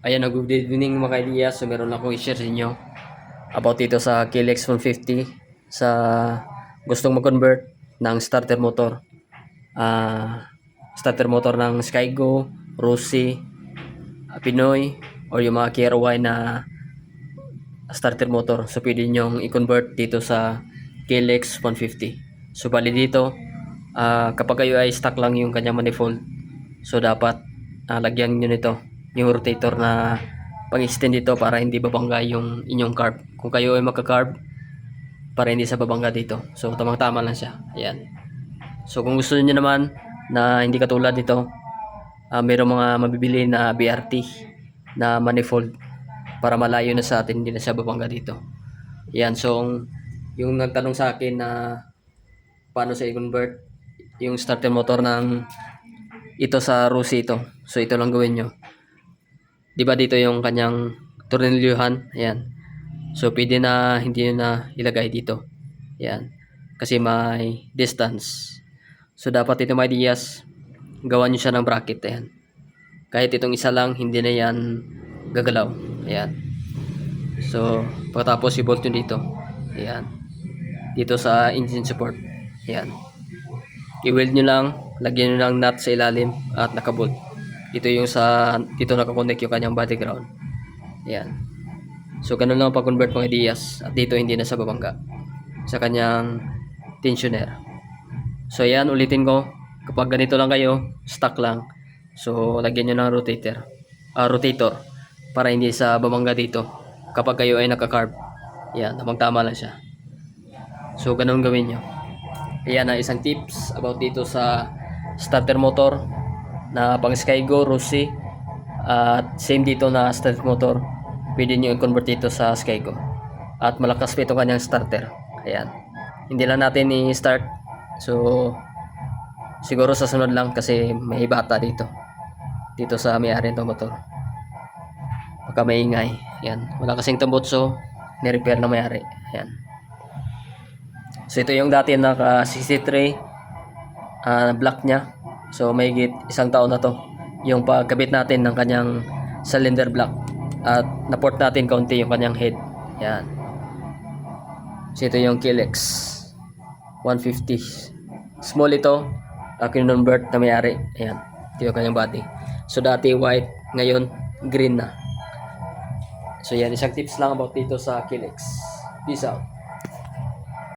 Ayan, good evening mga kaibigan. So meron akong i-share sa inyo about dito sa KLX 150 sa gustong mag-convert ng starter motor ng Skygo, Rossi, Pinoy or yung mga KRY na starter motor. So pwede nyong i-convert dito sa KLX 150. So bali dito kapag kayo ay stock lang yung kanyang manifold, so dapat lagyan nyo nito yung rotator na pang-extend dito para hindi babangga yung inyong carb. Kung kayo ay magka-carb, para hindi sa babangga dito. So tamang-tama lang siya. Ayan. So kung gusto niyo naman na hindi katulad nito, mayroong mga mabibili na BRT na manifold para malayo na sa atin, hindi na siya babangga dito. Ayan. So yung nagtanong sa akin na paano sa i-convert yung starter motor ng ito sa Rossi ito. So ito lang gawin nyo. Di ba dito yung kanyang tornilyuhan? Ayan. So pwede na hindi nyo na ilagay dito. Ayan. Kasi may distance. So dapat ito may ideas, gawan nyo siya ng bracket. Ayan. Kahit itong isa lang, hindi na yan gagalaw. Ayan. So pagkatapos i-bolt nyo dito. Ayan. Dito sa engine support. Ayan. I-weld nyo lang, lagyan nyo ng nut sa ilalim at nakabolt. Ito yung dito nakakonect yung kanyang body ground. Ayan. So ganun lang pag-convert mga ideas. At dito hindi na sa babangga sa kanyang tensioner. So ayan, ulitin ko. Kapag ganito lang kayo, stock lang. So lagyan nyo ng rotator para hindi sa babangga dito. Kapag kayo ay naka-carb. Ayan, tamang-tama lang siya. So ganun gawin nyo. Ayan na isang tips about dito sa starter motor na pang Skygo, Rossi, at same dito na starter motor. Pwede nyo i-convert dito sa Skygo. At malakas pa ito kanyang starter. Ayan. Hindi lang natin i-start. So siguro sa sunod lang kasi may bata dito. Dito sa may-ari ng motor. Baka maingay. Ayan. Wala kasing tambutso. Ni-repair na may-ari. Ayan. So ito yung dati naka 63 block niya. So may isang taon na to yung pagkabit natin ng kanyang cylinder block at na-port natin kaunti yung kanyang head. Yan. So ito yung KLX 150. Small ito. Kinonvert na may-ari. Ayan. Ito yung kanyang body. So dati white, ngayon green na. So yan, isang tips lang about dito sa KLX. Peace out.